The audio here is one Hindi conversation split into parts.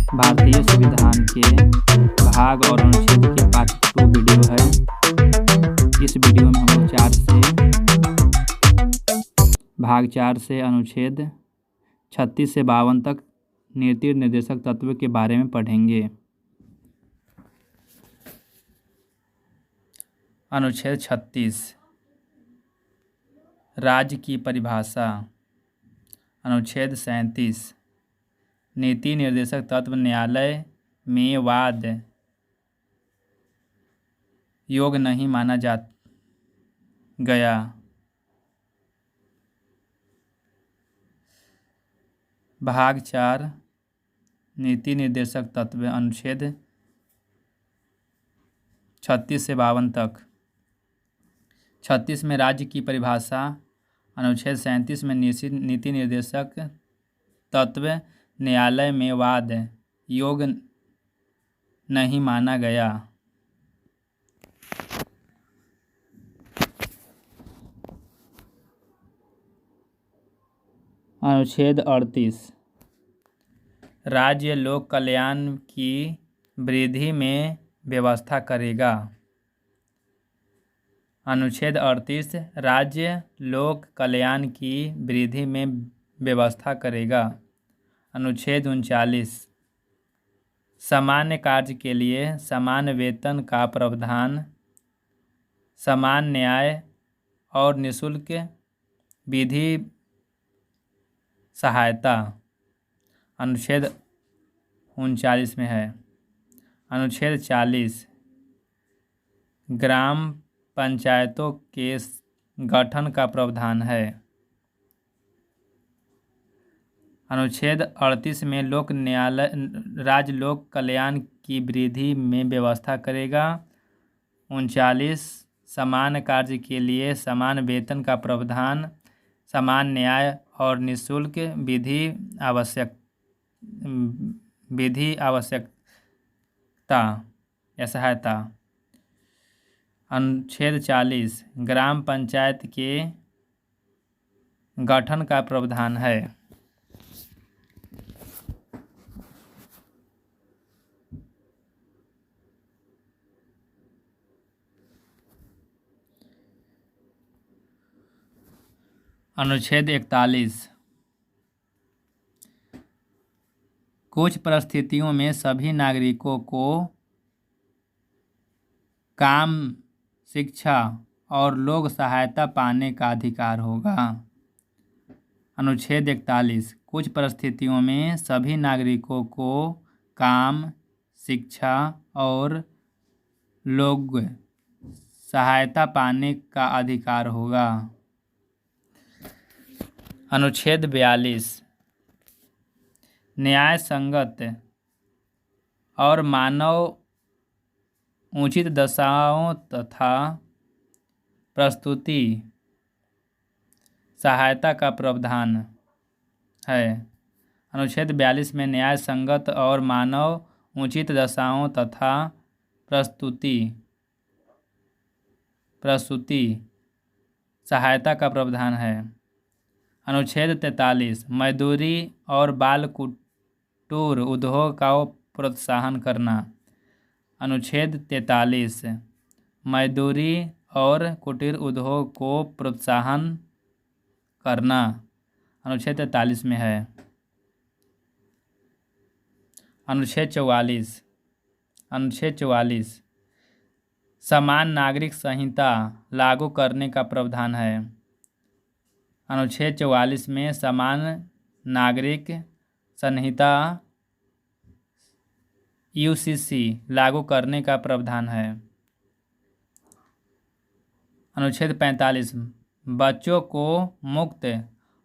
भारतीय संविधान के भाग और अनुच्छेद के पार्ट 2 वीडियो है। इस वीडियो में हम लोग भाग 4 से अनुच्छेद 36 से 52 तक नीति निर्देशक तत्व के बारे में पढ़ेंगे। अनुच्छेद 36 राज्य की परिभाषा। अनुच्छेद 37 नीति निर्देशक तत्व न्यायालय में वाद योग्य नहीं माना जा गया। भाग 4 नीति निर्देशक तत्व अनुच्छेद 36 से 52 तक। 36 में राज्य की परिभाषा। अनुच्छेद 37 में नीति निर्देशक तत्व न्यायालय में वाद योग्य नहीं माना गया। अनुच्छेद 38 राज्य लोक कल्याण की वृद्धि में व्यवस्था करेगा। अनुच्छेद 38 राज्य लोक कल्याण की वृद्धि में व्यवस्था करेगा। अनुच्छेद 39 सामान्य कार्य के लिए समान वेतन का प्रावधान, समान न्याय और निःशुल्क विधि सहायता अनुच्छेद 39 में है। अनुच्छेद 40 ग्राम पंचायतों के गठन का प्रावधान है। अनुच्छेद 38 में लोक न्यायालय राज्य लोक कल्याण की वृद्धि में व्यवस्था करेगा। 39 समान कार्य के लिए समान वेतन का प्रावधान, समान न्याय और निःशुल्क विधि आवश्यकता या सहायता। अनुच्छेद 40 ग्राम पंचायत के गठन का प्रावधान है। अनुच्छेद 41 कुछ परिस्थितियों में सभी नागरिकों को काम, शिक्षा और लोक सहायता पाने का अधिकार होगा। अनुच्छेद 41 कुछ परिस्थितियों में सभी नागरिकों को काम, शिक्षा और लोक सहायता पाने का अधिकार होगा। अनुच्छेद 42 न्याय संगत और मानव उचित दशाओं तथा प्रस्तुति सहायता का प्रावधान है। अनुच्छेद 42 में न्याय संगत और मानव उचित दशाओं तथा प्रस्तुति सहायता का प्रावधान है। अनुच्छेद 43 मजदूरी और बाल कुटीर उद्योग का प्रोत्साहन करना। अनुच्छेद 43 मजदूरी और कुटीर उद्योग को प्रोत्साहन करना अनुच्छेद 43 में है। अनुच्छेद 44 समान नागरिक संहिता लागू करने का प्रावधान है। अनुच्छेद 44 में समान नागरिक संहिता यूसीसी लागू करने का प्रावधान है। अनुच्छेद 45 बच्चों को मुफ्त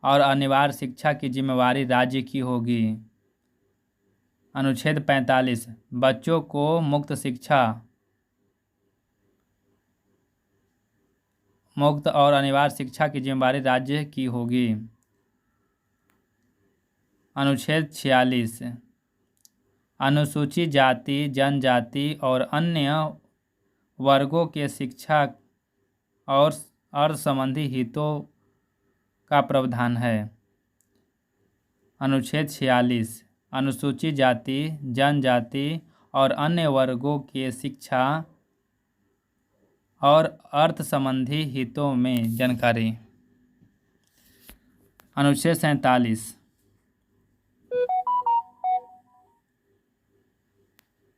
और अनिवार्य शिक्षा की जिम्मेवारी राज्य की होगी। अनुच्छेद 45 बच्चों को मुफ्त और अनिवार्य शिक्षा की जिम्मेवारी राज्य की होगी। अनुच्छेद 46 अनुसूचित जाति, जनजाति और अन्य वर्गों के शिक्षा और अर्थ संबंधी हितों का प्रावधान है। अनुच्छेद 46 अनुसूचित जाति, जनजाति और अन्य वर्गों के शिक्षा और अर्थ संबंधी हितों में जानकारी। अनुच्छेद 47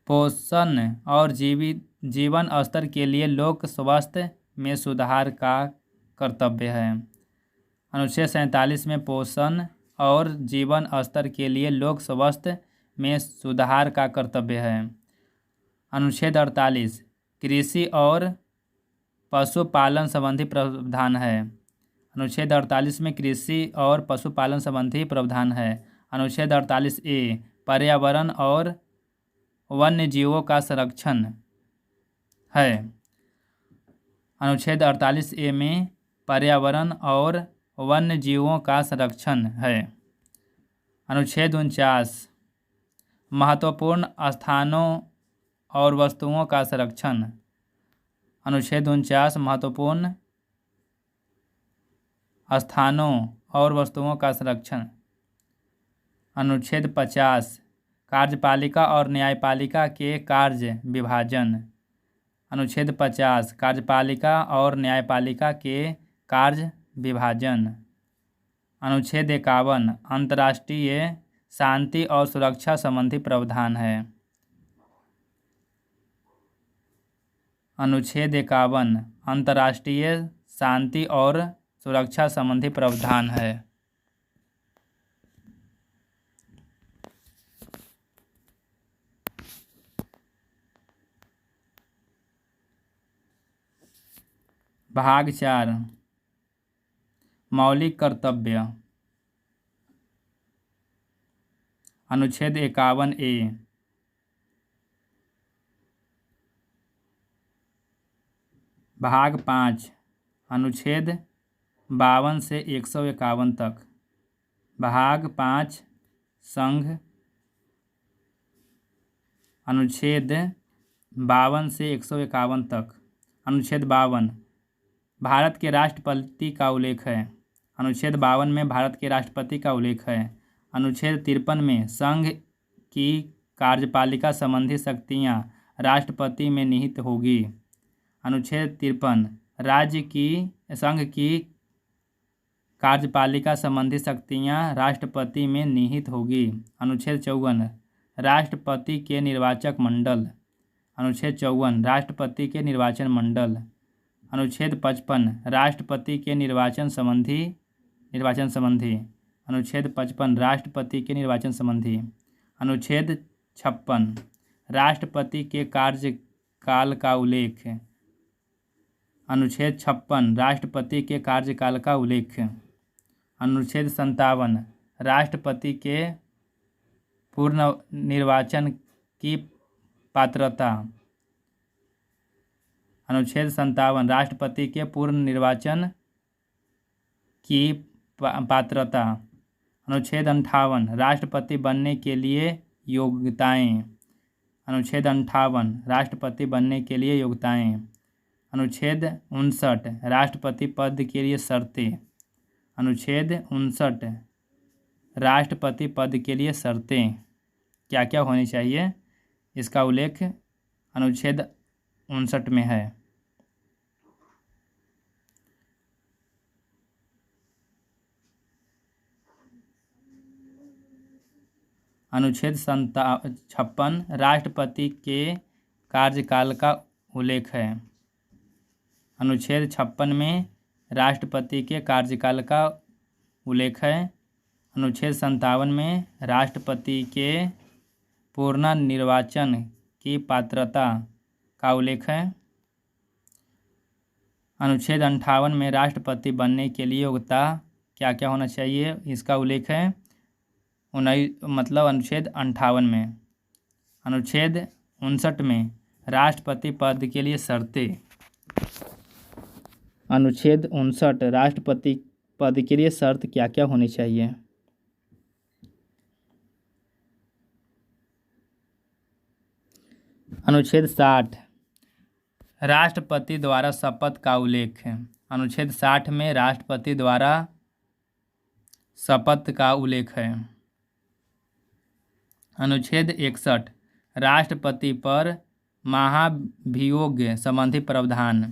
पोषण और जीवन स्तर के लिए लोक स्वास्थ्य में सुधार का कर्तव्य है। अनुच्छेद 47 में पोषण और जीवन स्तर के लिए लोक स्वास्थ्य में सुधार का कर्तव्य है। अनुच्छेद 48 कृषि और पशुपालन संबंधी प्रावधान है। अनुच्छेद 48 में कृषि और पशुपालन संबंधी प्रावधान है। अनुच्छेद 48A पर्यावरण और वन्य जीवों का संरक्षण है। अनुच्छेद 48A में पर्यावरण और वन्य जीवों का संरक्षण है। अनुच्छेद 49 महत्वपूर्ण स्थानों और वस्तुओं का संरक्षण। अनुच्छेद 49 महत्वपूर्ण स्थानों और वस्तुओं का संरक्षण। अनुच्छेद 50 कार्यपालिका और न्यायपालिका के कार्य विभाजन। अनुच्छेद 50 कार्यपालिका और न्यायपालिका के कार्य विभाजन। अनुच्छेद 51 अंतर्राष्ट्रीय शांति और सुरक्षा संबंधी प्रावधान है। अनुच्छेद 51 अंतर्राष्ट्रीय शांति और सुरक्षा संबंधी प्रावधान है। भाग 4 मौलिक कर्तव्य। अनुच्छेद 51A भाग 5 अनुच्छेद 52 से 151 तक। भाग 5 संघ। अनुच्छेद 52 से 151 तक। अनुच्छेद 52 भारत के राष्ट्रपति का उल्लेख है। अनुच्छेद 52 में भारत के राष्ट्रपति का उल्लेख है। अनुच्छेद 53 में संघ की कार्यपालिका संबंधी शक्तियाँ राष्ट्रपति में निहित होगी। अनुच्छेद 53 राज्य की संघ की कार्यपालिका संबंधी शक्तियाँ राष्ट्रपति में निहित होगी। अनुच्छेद 54 राष्ट्रपति के निर्वाचक मंडल। अनुच्छेद 54 राष्ट्रपति के निर्वाचन मंडल। अनुच्छेद 55 राष्ट्रपति के निर्वाचन संबंधी। अनुच्छेद 55 राष्ट्रपति के निर्वाचन संबंधी। अनुच्छेद 56 राष्ट्रपति के कार्यकाल का उल्लेख। अनुच्छेद 56 राष्ट्रपति के कार्यकाल का उल्लेख। अनुच्छेद 57 राष्ट्रपति के पूर्ण निर्वाचन की पात्रता। अनुच्छेद 57 राष्ट्रपति के पूर्ण निर्वाचन की पात्रता। अनुच्छेद 58 राष्ट्रपति बनने के लिए योग्यताएं। अनुच्छेद 58 राष्ट्रपति बनने के लिए योग्यताएं। अनुच्छेद 59 राष्ट्रपति पद के लिए शर्तें। अनुच्छेद 59 राष्ट्रपति पद के लिए शर्तें क्या क्या होनी चाहिए, इसका उल्लेख अनुच्छेद 59 में है। अनुच्छेद 56 राष्ट्रपति के कार्यकाल का उल्लेख है। अनुच्छेद 56 में राष्ट्रपति के कार्यकाल का उल्लेख है। अनुच्छेद 57 में राष्ट्रपति के पूर्ण निर्वाचन की पात्रता का उल्लेख है। अनुच्छेद 58 में राष्ट्रपति बनने के लिए योग्यता क्या क्या होना चाहिए, इसका उल्लेख है अनुच्छेद 58 में। अनुच्छेद 59 में राष्ट्रपति पद के लिए शर्तें। अनुच्छेद 59 राष्ट्रपति पद के लिए शर्त क्या क्या होनी चाहिए। अनुच्छेद 60 राष्ट्रपति द्वारा शपथ का उल्लेख है। अनुच्छेद 60 में राष्ट्रपति द्वारा शपथ का उल्लेख है। अनुच्छेद 61 राष्ट्रपति पर महाभियोग संबंधी प्रावधान।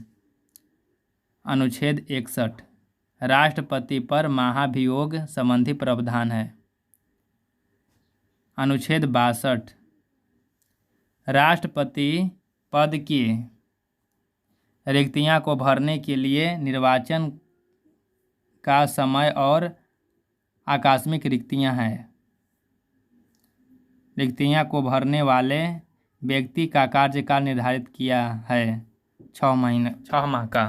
अनुच्छेद 61 राष्ट्रपति पर महाभियोग संबंधी प्रावधान है। अनुच्छेद 62 राष्ट्रपति पद की रिक्तियां को भरने के लिए निर्वाचन का समय और आकस्मिक रिक्तियां हैं। रिक्तियां को भरने वाले व्यक्ति का कार्यकाल निर्धारित किया है 6 माह का।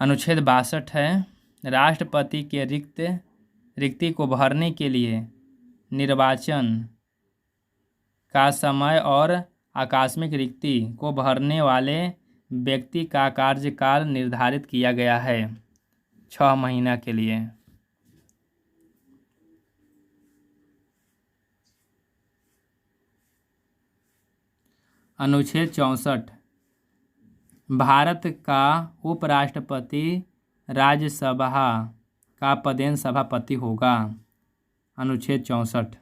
अनुच्छेद 62 है राष्ट्रपति के रिक्ति को भरने के लिए निर्वाचन का समय और आकस्मिक रिक्ति को भरने वाले व्यक्ति का कार्यकाल निर्धारित किया गया है 6 महीना के लिए। अनुच्छेद 64 भारत का उपराष्ट्रपति राज्यसभा का पदेन सभापति होगा। अनुच्छेद 64